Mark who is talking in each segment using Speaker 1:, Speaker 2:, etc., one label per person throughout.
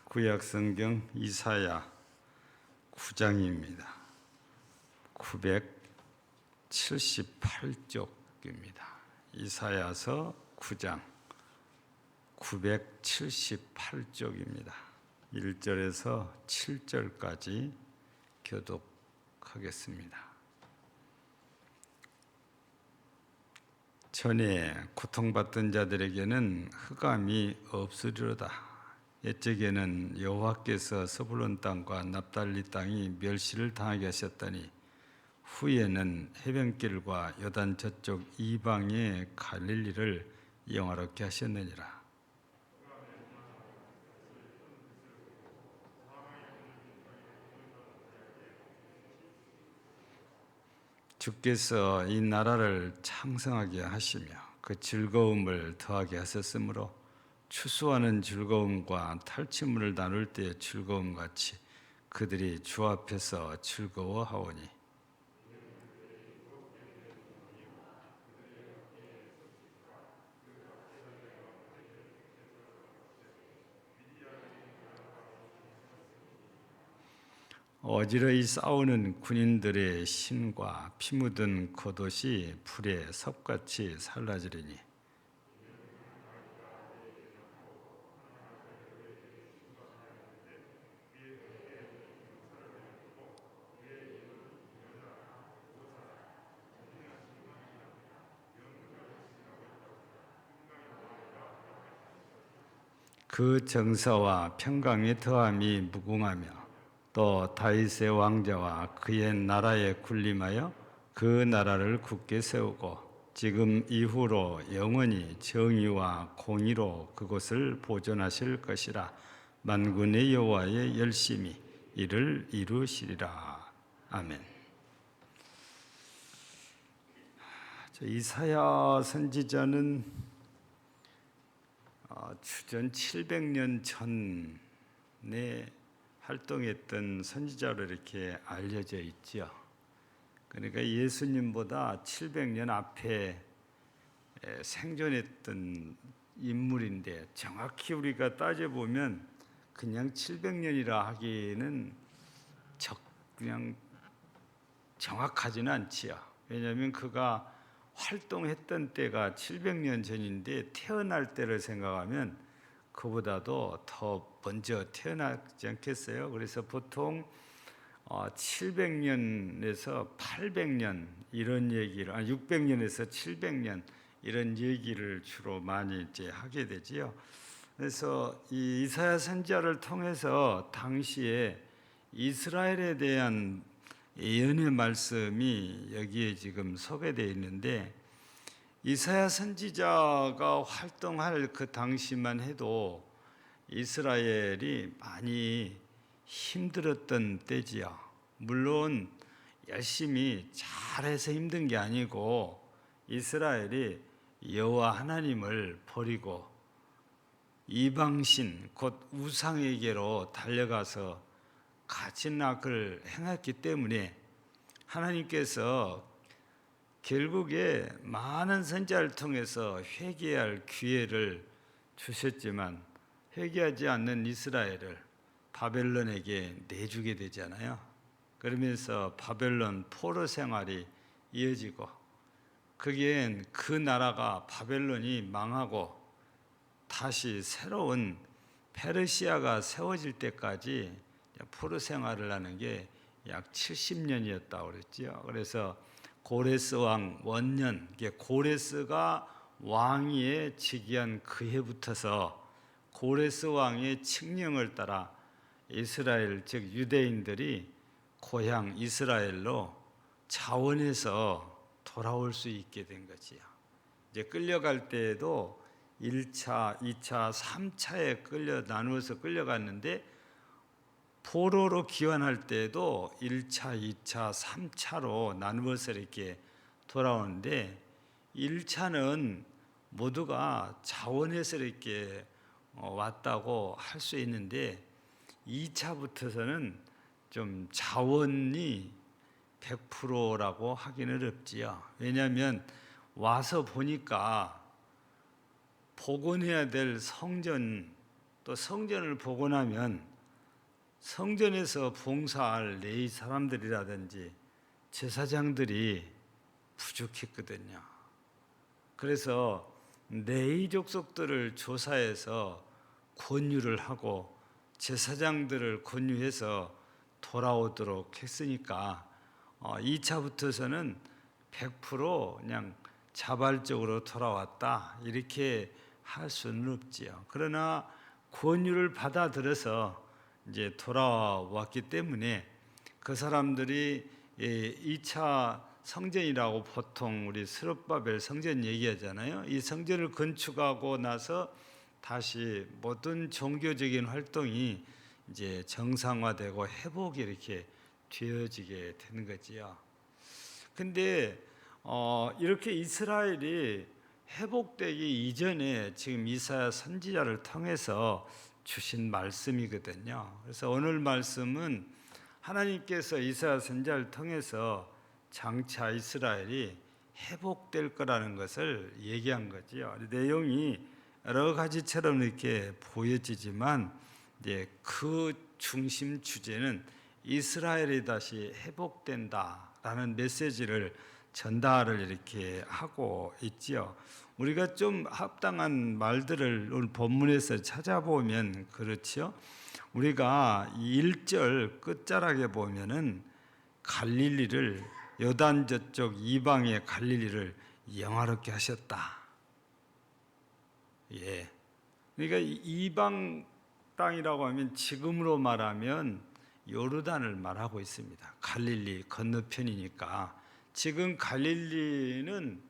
Speaker 1: 구약 성경 이사야 9장입니다. 978쪽입니다. 이사야서 9장 978쪽입니다. 1절에서 7절까지 교독하겠습니다. 전에 고통받던 자들에게는 흑암이 없으리로다. 옛적에는 여호와께서 스불론 땅과 납달리 땅이 멸시를 당하게 하셨더니 후에는 해변길과 요단 저쪽 이방의 갈릴리를 영화롭게 하셨느니라. 주께서 이 나라를 창성하게 하시며 그 즐거움을 더하게 하셨으므로 추수하는 즐거움과 탈취물을 나눌 때의 즐거움 같이 그들이 주 앞에서 즐거워하오니 어지러이 싸우는 군인들의 신과 피 묻은 겉옷이 불에 섭같이 살라지리니 그 정사와 평강의 더함이 무궁하며 또 다윗의 왕자와 그의 나라에 군림하여 그 나라를 굳게 세우고 지금 이후로 영원히 정의와 공의로 그곳을 보존하실 것이라. 만군의 여호와의 열심히 이를 이루시리라. 아멘. 이사야 선지자는 주전 700년 전에 활동했던 선지자로 이렇게 알려져 있죠. 그러니까 예수님보다 700년 앞에 생존했던 인물인데 정확히 우리가 따져보면 그냥 700년이라 하기는 그냥 정확하지는 않지요. 왜냐하면 그가 활동했던 때가 700년 전인데 태어날 때를 생각하면 그보다도 더 먼저 태어나지 않겠어요? 그래서 보통 700년에서 800년 이런 얘기를 600년에서 700년 이런 얘기를 주로 많이 이제 하게 되지요. 그래서 이 이사야 선지자를 통해서 당시에 이스라엘에 대한 예언의 말씀이 여기에 지금 소개되어 있는데 이사야 선지자가 활동할 그 당시만 해도 이스라엘이 많이 힘들었던 때지요. 물론 열심히 잘해서 힘든 게 아니고 이스라엘이 여호와 하나님을 버리고 이방신 곧 우상에게로 달려가서 가진 악을 행했기 때문에 하나님께서 결국에 많은 선지자를 통해서 회개할 기회를 주셨지만 회개하지 않는 이스라엘을 바벨론에게 내주게 되잖아요. 그러면서 바벨론 포로 생활이 이어지고 그게 그 나라가 바벨론이 망하고 다시 새로운 페르시아가 세워질 때까지 포로 생활을 하는 게 약 70년이었다고 그랬죠. 그래서 고레스 왕 원년, 고레스가 왕위에 즉위한 그 해부터서 고레스 왕의 칙령을 따라 이스라엘 즉 유대인들이 고향 이스라엘로 자원해서 돌아올 수 있게 된 거지요. 이제 끌려갈 때에도 1차, 2차, 3차에 나누어서 끌려갔는데 포로로 귀환할 때도 1차, 2차, 3차로 나누어서 이렇게 돌아오는데 1차는 모두가 자원해서 이렇게 왔다고 할 수 있는데 2차부터서는 좀 자원이 100%라고 하기는 어렵지요. 왜냐하면 와서 보니까 복원해야 될 성전 또 성전을 보고 나면 성전에서 봉사할 레위 사람들이라든지 제사장들이 부족했거든요. 그래서 레위 족속들을 조사해서 권유를 하고 제사장들을 권유해서 돌아오도록 했으니까 2차부터서는 100% 그냥 자발적으로 돌아왔다 이렇게 할 수는 없지요. 그러나 권유를 받아들여서 이제 돌아왔기 때문에 그 사람들이 2차 성전이라고 보통 우리 스룹바벨 성전 얘기하잖아요. 이 성전을 건축하고 나서 다시 모든 종교적인 활동이 이제 정상화되고 회복이 이렇게 되어지게 되는 거지요. 근데 이렇게 이스라엘이 회복되기 이전에 지금 이사야 선지자를 통해서 주신 말씀이거든요. 그래서 오늘 말씀은 하나님께서 이사야 선지자를 통해서 장차 이스라엘이 회복될 거라는 것을 얘기한 거지요. 내용이 여러 가지처럼 이렇게 보여지지만 이제 그 중심 주제는 이스라엘이 다시 회복된다라는 메시지를 전달을 이렇게 하고 있지요. 우리가 좀 합당한 말들을 오늘 본문에서 찾아보면 그렇지요. 우리가 1절 끝자락에 보면은 갈릴리를 요단 저쪽 이방의 갈릴리를 영화롭게 하셨다. 예. 그러니까 이방 땅이라고 하면 지금으로 말하면 요르단을 말하고 있습니다. 갈릴리 건너편이니까 지금 갈릴리는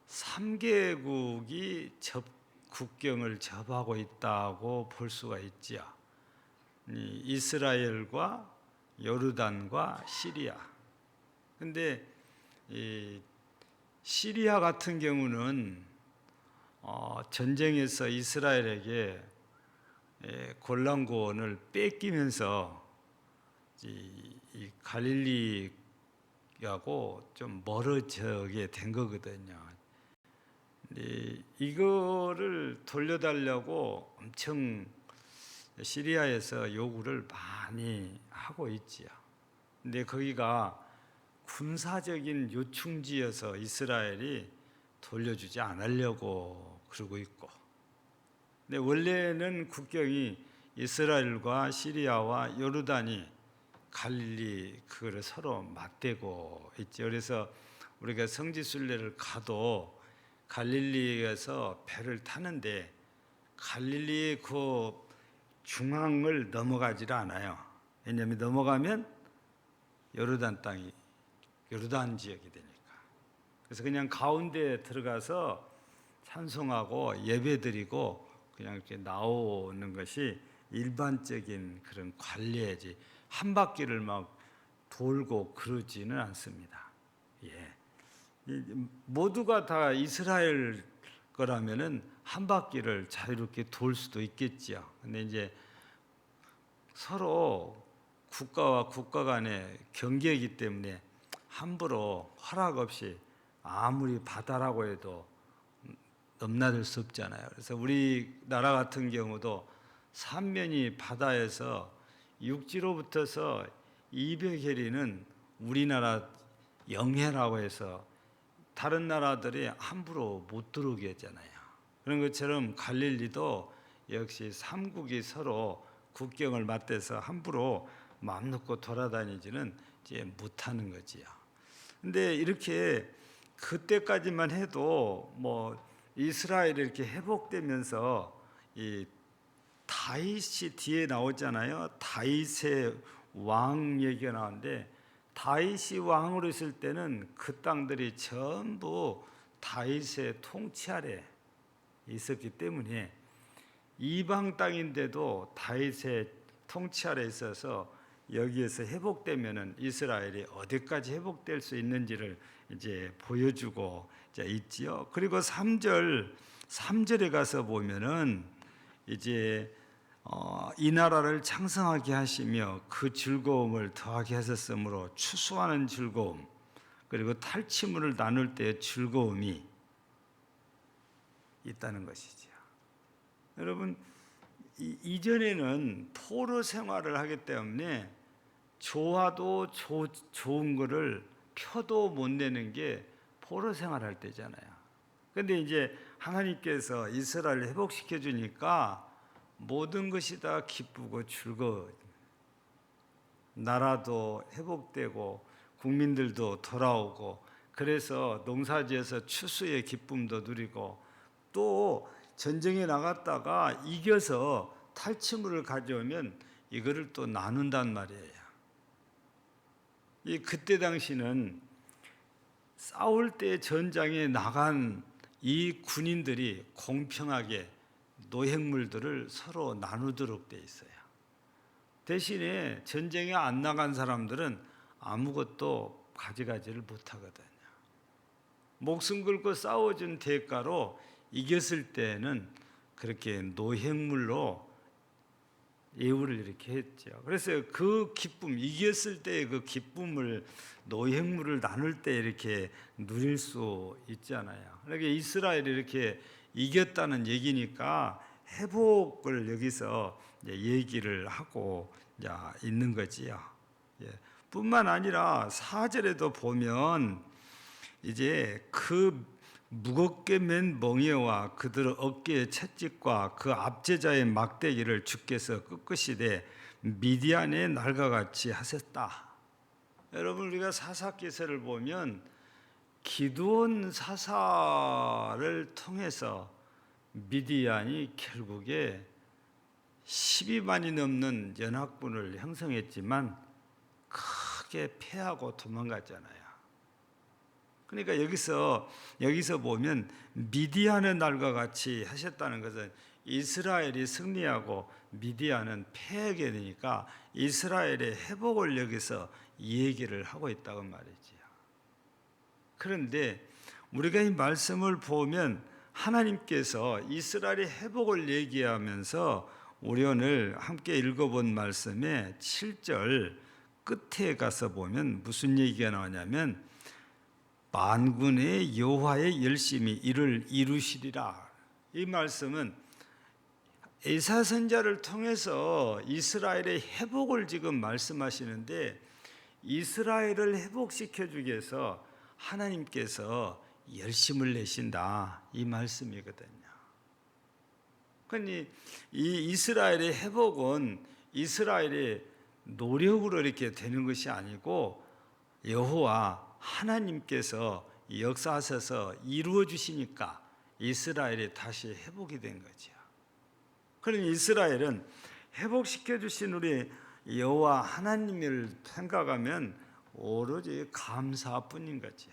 Speaker 1: 3개국이 국경을 접하고 있다고 볼 수가 있지요. 이스라엘과 요르단과 시리아. 근데 시리아 같은 경우는 전쟁에서 이스라엘에게 골란 구원을 뺏기면서 이 갈릴리하고 좀 멀어지게 된 거거든요. 이거를 돌려달라고 엄청 시리아에서 요구를 많이 하고 있지요. 근데 거기가 군사적인 요충지여서 이스라엘이 돌려주지 않으려고 그러고 있고, 근데 원래는 국경이 이스라엘과 시리아와 요르단이 갈릴리 그거를 서로 맞대고 있죠. 그래서 우리가 성지순례를 가도 갈릴리에서 배를 타는데 갈릴리의 그 중앙을 넘어가지를 않아요. 왜냐하면 넘어가면 요르단 땅이 요르단 지역이 되니까. 그래서 그냥 가운데에 들어가서 찬송하고 예배드리고 그냥 이렇게 나오는 것이 일반적인 그런 관례지 한 바퀴를 막 돌고 그러지는 않습니다. 예. 모두가 다 이스라엘 거라면은 한 바퀴를 자유롭게 돌 수도 있겠지요. 근데 이제 서로 국가와 국가 간의 경계이기 때문에 함부로 허락 없이 아무리 바다라고 해도 넘나들 수 없잖아요. 그래서 우리나라 같은 경우도 삼면이 바다에서 육지로부터서 200해리는 우리나라 영해라고 해서 다른 나라들이 함부로 못 들어오게 했잖아요. 그런 것처럼 갈릴리도 역시 삼국이 서로 국경을 맞대서 함부로 마음 놓고 돌아다니지는 이제 못하는 거지요. 근데 이렇게 그때까지만 해도 뭐 이스라엘이 이렇게 회복되면서 이 다윗이 뒤에 나오잖아요. 다윗의 왕 얘기가 나오는데 다윗이 왕으로 있을 때는 그 땅들이 전부 다윗의 통치 아래 있었기 때문에 이방 땅인데도 다윗의 통치 아래 있어서 여기에서 회복되면은 이스라엘이 어디까지 회복될 수 있는지를 이제 보여주고 있지요. 그리고 3절에 가서 보면은 이제 이 나라를 창성하게 하시며 그 즐거움을 더하게 하셨으므로 추수하는 즐거움 그리고 탈취물을 나눌 때의 즐거움이 있다는 것이지요. 여러분 이전에는 포로 생활을 하기 때문에 좋아도 좋은 거를 표도 못 내는 게 포로 생활할 때잖아요. 근데 이제 하나님께서 이스라엘을 회복시켜 주니까 모든 것이 다 기쁘고 즐거워. 나라도 회복되고 국민들도 돌아오고, 그래서 농사지어서 추수의 기쁨도 누리고, 또 전쟁에 나갔다가 이겨서 탈취물을 가져오면 이거를 또 나눈단 말이에요. 그때 당시는 싸울 때 전장에 나간 이 군인들이 공평하게 노획물들을 서로 나누도록 돼 있어요. 대신에 전쟁에 안 나간 사람들은 아무것도 가져가지를 못하거든요. 목숨 걸고 싸워준 대가로 이겼을 때는 그렇게 노획물로 예우를 이렇게 했죠. 그래서 그 기쁨, 이겼을 때의 그 기쁨을, 노획물을 나눌 때 이렇게 누릴 수 있잖아요. 그러니까 이스라엘이 이렇게 이겼다는 얘기니까 회복을 여기서 얘기를 하고 있는 거지요. 뿐만 아니라 4절에도 보면 이제 그 무겁게 맨 멍에와 그들 어깨의 채찍과 그 압제자의 막대기를 주께서 끄끄시되 미디안의 날과 같이 하셨다. 여러분, 우리가 사사기서를 보면 기드온 사사를 통해서 미디안이 결국에 12만이 넘는 연합군을 형성했지만 크게 패하고 도망갔잖아요. 그러니까 여기서 보면 미디안의 날과 같이 하셨다는 것은 이스라엘이 승리하고 미디안은 패하게 되니까 이스라엘의 회복을 여기서 얘기를 하고 있다고 말이지요. 그런데 우리가 이 말씀을 보면 하나님께서 이스라엘의 회복을 얘기하면서 우리 오늘 함께 읽어본 말씀의 7절 끝에 가서 보면 무슨 얘기가 나오냐면 만군의 여호와의 열심히 이를 이루시리라. 이 말씀은 에사 선지자를 통해서 이스라엘의 회복을 지금 말씀하시는데, 이스라엘을 회복시켜 주기 위해서 하나님께서 열심을 내신다, 이 말씀이거든요. 그러니 이 이스라엘의 회복은 이스라엘의 노력으로 이렇게 되는 것이 아니고 여호와 하나님께서 역사하셔서 이루어 주시니까 이스라엘이 다시 회복이 된 거죠. 그러니 이스라엘은 회복시켜 주신 우리 여호와 하나님을 생각하면 오로지 감사뿐인 거죠.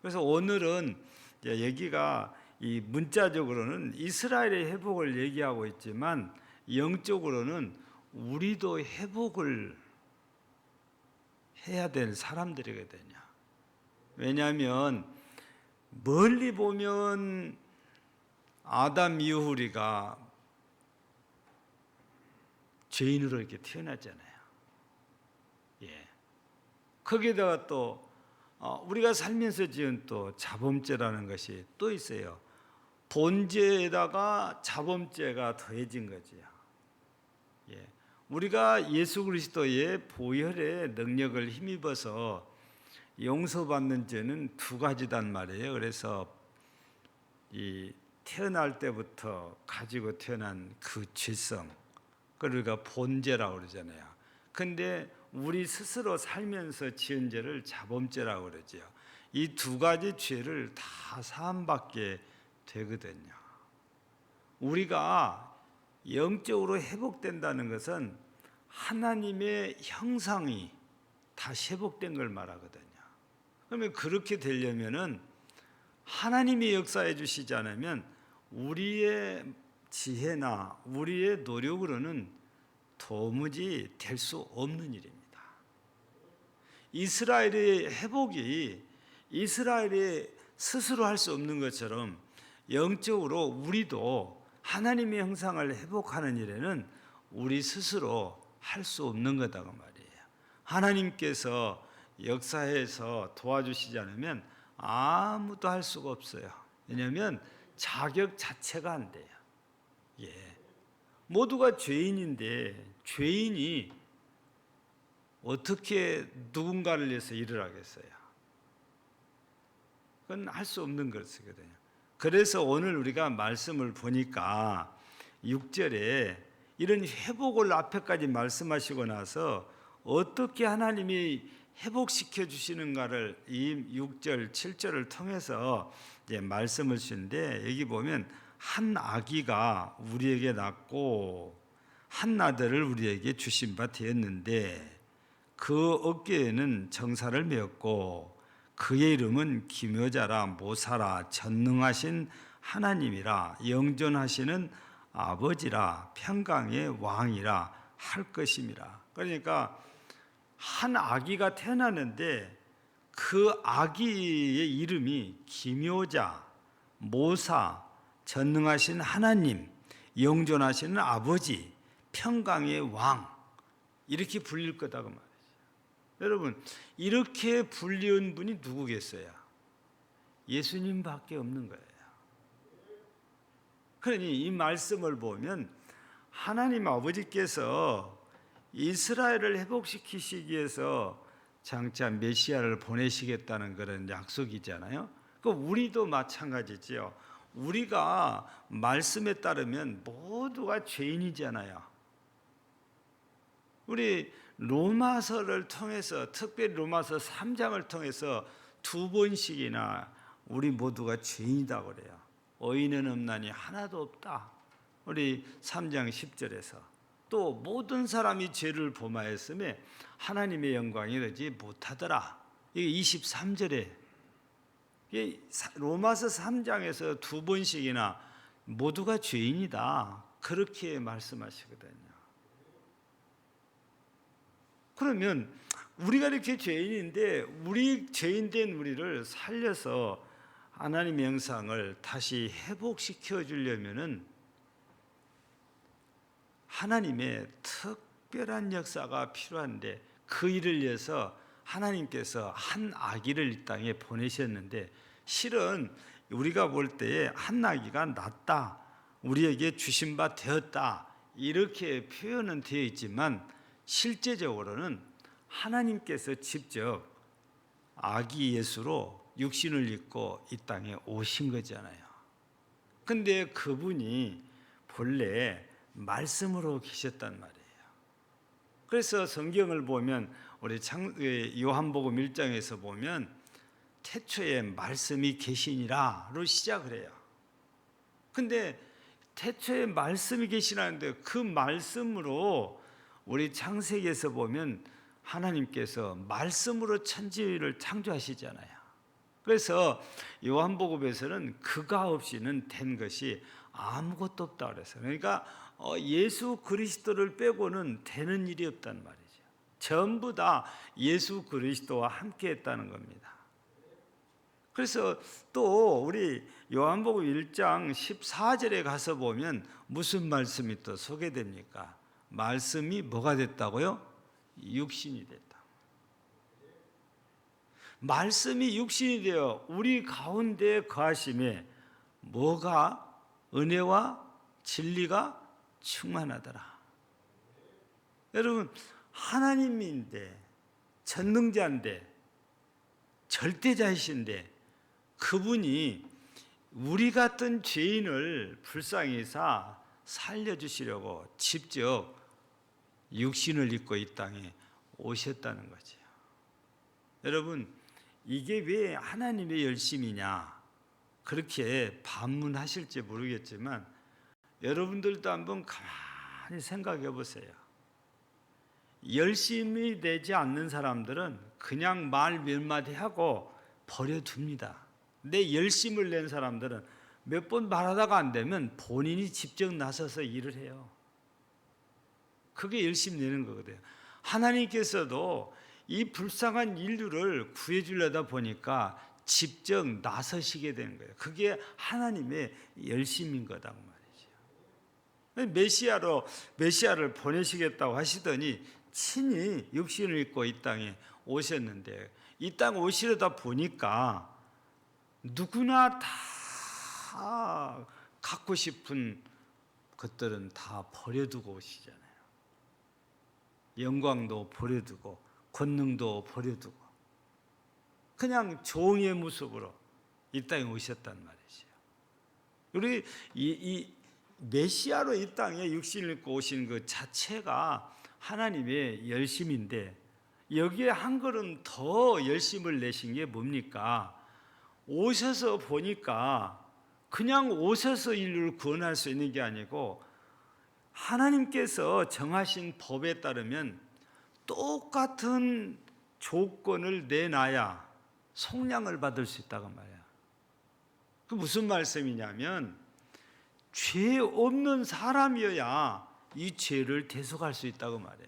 Speaker 1: 그래서 오늘은 여기가 이 문자적으로는 이스라엘의 회복을 얘기하고 있지만 영적으로는 우리도 회복을 해야 될 사람들이거든요. 왜냐하면 멀리 보면 아담 이후리가 죄인으로 이렇게 태어났잖아요. 거기다가 또 우리가 살면서 지은 또 자범죄라는 것이 또 있어요. 본죄에다가 자범죄가 더해진 거지요. 우리가 예수 그리스도의 보혈의 능력을 힘입어서 용서받는 죄는 두 가지단 말이에요. 그래서 이 태어날 때부터 가지고 태어난 그 죄성, 그걸 우리가 본죄라고 그러잖아요. 근데 우리 스스로 살면서 지은 죄를 자범죄라고 그러죠. 이 두 가지 죄를 다 사함받게 되거든요. 우리가 영적으로 회복된다는 것은 하나님의 형상이 다시 회복된 걸 말하거든요. 그러면 그렇게 되려면은 하나님이 역사해 주시지 않으면 우리의 지혜나 우리의 노력으로는 도무지 될 수 없는 일입니다. 이스라엘의 회복이 이스라엘이 스스로 할 수 없는 것처럼 영적으로 우리도 하나님의 형상을 회복하는 일에는 우리 스스로 할 수 없는 거다고 말이에요. 하나님께서 역사해서 도와주시지 않으면 아무도 할 수가 없어요. 왜냐하면 자격 자체가 안 돼요. 예. 모두가 죄인인데 죄인이 어떻게 누군가를 위해서 일을 하겠어요? 그건 할 수 없는 것이거든요. 그래서 오늘 우리가 말씀을 보니까 6절에 이런 회복을 앞에까지 말씀하시고 나서 어떻게 하나님이 회복시켜 주시는가를 이 6절, 7절을 통해서 이제 말씀을 주는데, 여기 보면 한 아기가 우리에게 낳고 한 아들을 우리에게 주신 바 되었는데 그 어깨에는 정사를 메었고 그의 이름은 기묘자라 모사라 전능하신 하나님이라 영존하시는 아버지라 평강의 왕이라 할 것임이라. 그러니까 한 아기가 태어나는데 그 아기의 이름이 기묘자, 모사, 전능하신 하나님, 영존하시는 아버지, 평강의 왕, 이렇게 불릴 거다 그 말이죠. 여러분, 이렇게 불리운 분이 누구겠어요? 예수님밖에 없는 거예요. 그러니 이 말씀을 보면 하나님 아버지께서 이스라엘을 회복시키시기 위해서 장차 메시아를 보내시겠다는 그런 약속이잖아요. 그 우리도 마찬가지지요. 우리가 말씀에 따르면 모두가 죄인이잖아요. 우리 로마서를 통해서, 특별히 로마서 3장을 통해서 2번씩이나 우리 모두가 죄인이다 그래요. 의인은 없나니 하나도 없다. 우리 3장 10절에서 또 모든 사람이 죄를 범하였음에 하나님의 영광이 이르지 못하더라. 이게 23절에 로마서 3장에서 2번씩이나 모두가 죄인이다 그렇게 말씀하시거든요. 그러면 우리가 이렇게 죄인인데 우리 죄인된 우리를 살려서 하나님의 영상을 다시 회복시켜 주려면은 하나님의 특별한 역사가 필요한데 그 일을 위해서 하나님께서 한 아기를 이 땅에 보내셨는데, 실은 우리가 볼 때에 한 아기가 낳았다, 우리에게 주신 바 되었다 이렇게 표현은 되어 있지만 실제적으로는 하나님께서 직접 아기 예수로 육신을 입고 이 땅에 오신 거잖아요. 근데 그분이 본래 말씀으로 계셨단 말이에요. 그래서 성경을 보면 우리 요한복음 1장에서 보면 태초에 말씀이 계시니라로 시작을 해요. 근데 태초에 말씀이 계시라는데 그 말씀으로 우리 창세기에서 보면 하나님께서 말씀으로 천지를 창조하시잖아요. 그래서 요한복음에서는 그가 없이는 된 것이 아무것도 없다 그랬어요. 그러니까 예수 그리스도를 빼고는 되는 일이 없단 말이죠. 전부 다 예수 그리스도와 함께 했다는 겁니다. 그래서 또 우리 요한복음 1장 14절에 가서 보면 무슨 말씀이 또 소개됩니까? 말씀이 뭐가 됐다고요? 육신이 됐다. 말씀이 육신이 되어 우리 가운데 거하심에 뭐가? 은혜와 진리가 충만하더라. 여러분, 하나님인데, 전능자인데, 절대자이신데 그분이 우리 같은 죄인을 불쌍히 여사 살려주시려고 직접 육신을 입고 이 땅에 오셨다는 거죠. 여러분, 이게 왜 하나님의 열심이냐 그렇게 반문하실지 모르겠지만 여러분들도 한번 가만히 생각해 보세요. 열심히 되지 않는 사람들은 그냥 말 몇 마디 하고 버려둡니다. 근데 열심을 낸 사람들은 몇 번 말하다가 안 되면 본인이 직접 나서서 일을 해요. 그게 열심 내는 거거든요. 하나님께서도 이 불쌍한 인류를 구해주려다 보니까 직접 나서시게 되는 거예요. 그게 하나님의 열심인 거다 말이죠. 메시아를 보내시겠다고 하시더니 친히 육신을 입고 이 땅에 오셨는데, 이 땅 오시려다 보니까 누구나 다 다 갖고 싶은 것들은 다 버려두고 오시잖아요. 영광도 버려두고 권능도 버려두고 그냥 종의 모습으로 이 땅에 오셨단 말이죠. 우리 이 메시아로 이 땅에 육신을 입고 오신 그 자체가 하나님의 열심인데, 여기에 한 걸음 더 열심을 내신 게 뭡니까? 오셔서 보니까 그냥 오셔서 인류를 구원할 수 있는 게 아니고 하나님께서 정하신 법에 따르면 똑같은 조건을 내놔야 속량을 받을 수 있다고 말이야. 그 무슨 말씀이냐면 죄 없는 사람이어야 이 죄를 대속할 수 있다고 말해요.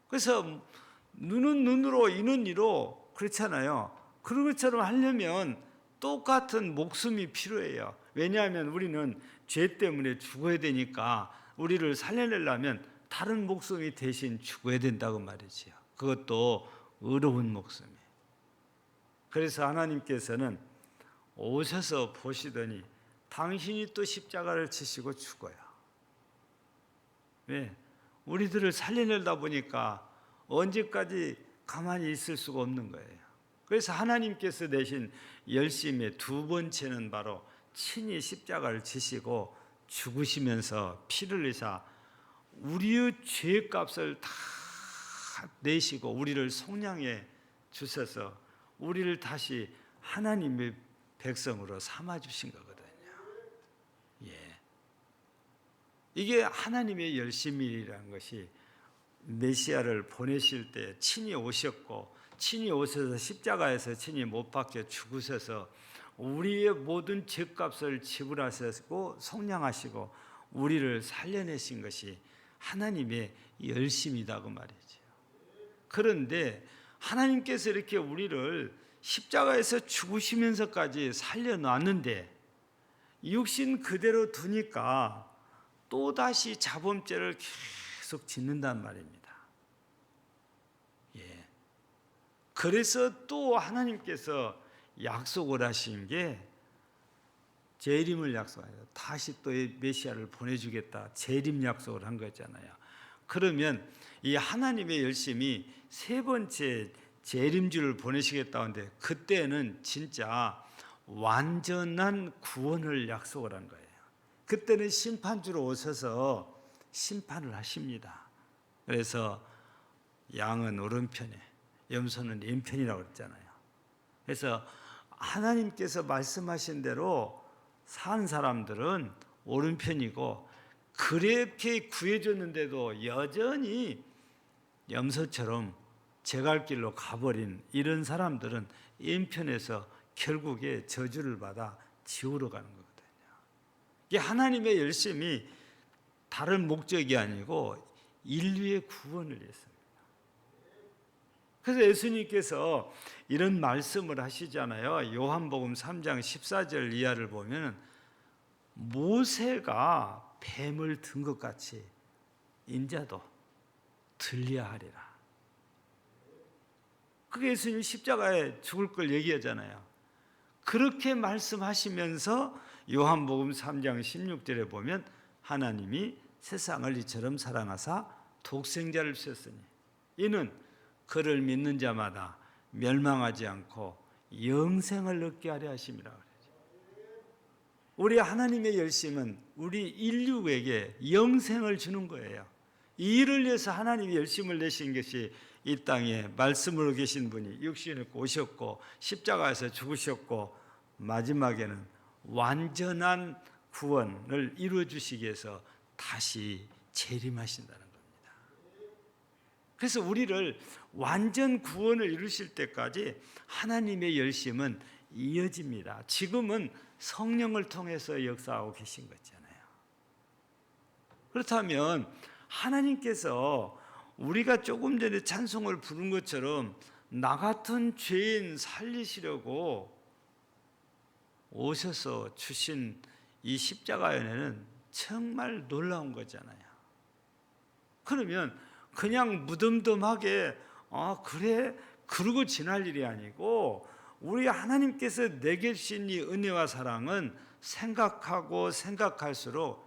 Speaker 1: 그래서 눈은 눈으로 이는 이로 그렇잖아요. 그런 것처럼 하려면 똑같은 목숨이 필요해요. 왜냐하면 우리는 죄 때문에 죽어야 되니까 우리를 살려내려면 다른 목숨이 대신 죽어야 된다고 말이지요. 그것도 의로운 목숨이에요. 그래서 하나님께서는 오셔서 보시더니 당신이 또 십자가를 지시고 죽어요. 왜? 우리들을 살려내다 보니까 언제까지 가만히 있을 수가 없는 거예요. 그래서 하나님께서 내신 열심의 두 번째는 바로 친히 십자가를 지시고 죽으시면서 피를 흘리사 우리의 죄값을 다 내시고 우리를 속량해 주셔서 우리를 다시 하나님의 백성으로 삼아 주신 거거든요. 예. 이게 하나님의 열심이라는 것이 메시아를 보내실 때 친히 오셨고 친히 오셔서 십자가에서 친히 못 박혀 죽으셔서 우리의 모든 죄값을 지불하시고 속량하시고 우리를 살려내신 것이 하나님의 열심이다고 말이죠. 그런데 하나님께서 이렇게 우리를 십자가에서 죽으시면서까지 살려놨는데 육신 그대로 두니까 또다시 자범죄를 계속 짓는단 말입니다. 예. 그래서 또 하나님께서 약속을 하신 게 재림을 약속하죠. 다시 또 메시아를 보내주겠다. 재림 약속을 한 거잖아요. 그러면 이 하나님의 열심이 세 번째 재림주를 보내시겠다 하는데 그때는 진짜 완전한 구원을 약속을 한 거예요. 그때는 심판주로 오셔서 심판을 하십니다. 그래서 양은 오른편에 염소는 왼편이라고 그랬잖아요. 그래서 하나님께서 말씀하신 대로 산 사람들은 오른편이고 그렇게 구해줬는데도 여전히 염소처럼 제갈길로 가버린 이런 사람들은 왼편에서 결국에 저주를 받아 지옥으로 가는 거거든요. 이게 하나님의 열심이 다른 목적이 아니고 인류의 구원을 위해서입니다. 그래서 예수님께서 이런 말씀을 하시잖아요. 요한복음 3장 14절 이하를 보면 모세가 뱀을 든 것 같이 인자도 들려야 하리라. 그게 예수님 십자가에 죽을 걸 얘기하잖아요. 그렇게 말씀하시면서 요한복음 3장 16절에 보면 하나님이 세상을 이처럼 사랑하사 독생자를 주셨으니 이는 그를 믿는 자마다 멸망하지 않고 영생을 얻게 하려 하심이라 그러죠. 우리 하나님의 열심은 우리 인류에게 영생을 주는 거예요. 이 일을 위해서 하나님이 열심을 내신 것이 이 땅에 말씀으로 계신 분이 육신을 입고 오셨고 십자가에서 죽으셨고 마지막에는 완전한 구원을 이루어 주시기 위해서 다시 재림하신다는 겁니다. 그래서 우리를 완전 구원을 이루실 때까지 하나님의 열심은 이어집니다. 지금은 성령을 통해서 역사하고 계신 거잖아요. 그렇다면 하나님께서 우리가 조금 전에 찬송을 부른 것처럼 나 같은 죄인 살리시려고 오셔서 주신 이 십자가 연회는 정말 놀라운 거잖아요. 그러면 그냥 무덤덤하게 그래 그러고 지날 일이 아니고 우리 하나님께서 내게 주신 이 은혜와 사랑은 생각하고 생각할수록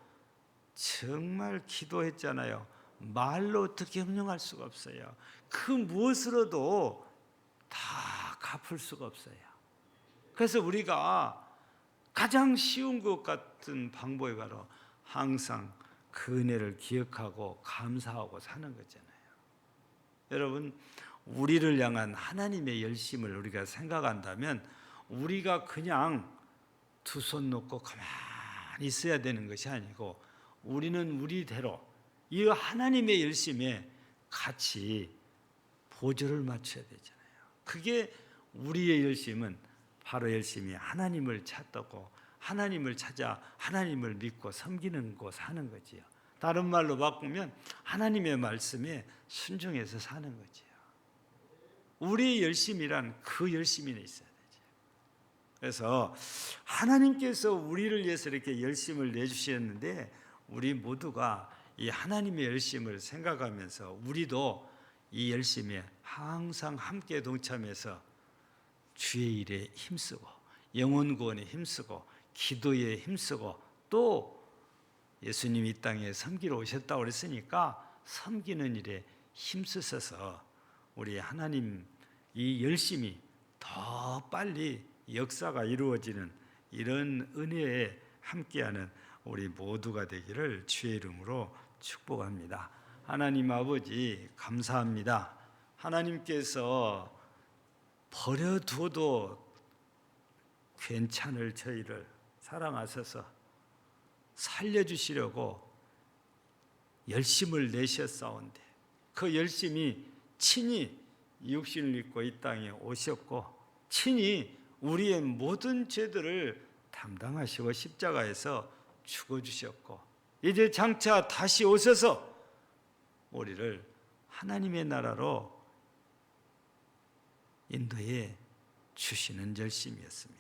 Speaker 1: 정말 기도했잖아요. 말로 어떻게 형용할 수가 없어요. 그 무엇으로도 다 갚을 수가 없어요. 그래서 우리가 가장 쉬운 것 같은 방법이 바로 항상 그 은혜를 기억하고 감사하고 사는 거잖아요. 여러분, 우리를 향한 하나님의 열심을 우리가 생각한다면 우리가 그냥 두 손 놓고 가만히 있어야 되는 것이 아니고 우리는 우리대로 이 하나님의 열심에 같이 보조를 맞춰야 되잖아요. 그게 우리의 열심은 바로 열심히 하나님을 찾고 하나님을 찾아 하나님을 믿고 섬기는 거 사는 거지요. 다른 말로 바꾸면 하나님의 말씀에 순종해서 사는 거지요. 우리의 열심이란 그 열심이 있어야 되죠. 그래서 하나님께서 우리를 위해서 이렇게 열심을 내주셨는데 우리 모두가 이 하나님의 열심을 생각하면서 우리도 이 열심에 항상 함께 동참해서 주의 일에 힘쓰고 영혼 구원에 힘쓰고 기도에 힘쓰고 또 예수님이 이 땅에 섬기러 오셨다고 그랬으니까 섬기는 일에 힘쓰셔서 우리 하나님 이 열심이 더 빨리 역사가 이루어지는 이런 은혜에 함께하는 우리 모두가 되기를 주의 이름으로 축복합니다. 하나님 아버지 감사합니다. 하나님께서 버려둬도 괜찮을 저희를 사랑하셔서 살려주시려고 열심을 내셨사온데 그 열심이 친히 육신을 입고 이 땅에 오셨고 친히 우리의 모든 죄들을 담당하시고 십자가에서 죽어주셨고 이제 장차 다시 오셔서 우리를 하나님의 나라로 인도해 주시는 열심이었습니다.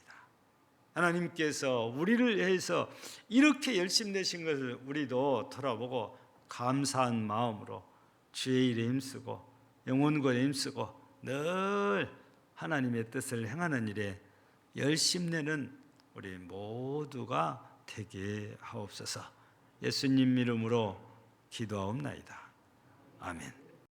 Speaker 1: 하나님께서 우리를 위해서 이렇게 열심 내신 것을 우리도 돌아보고 감사한 마음으로 주의 일에 힘쓰고 영혼구원에 힘쓰고 늘 하나님의 뜻을 행하는 일에 열심 내는 우리 모두가 되게 하옵소서. 예수님 이름으로 기도하옵나이다. 아멘.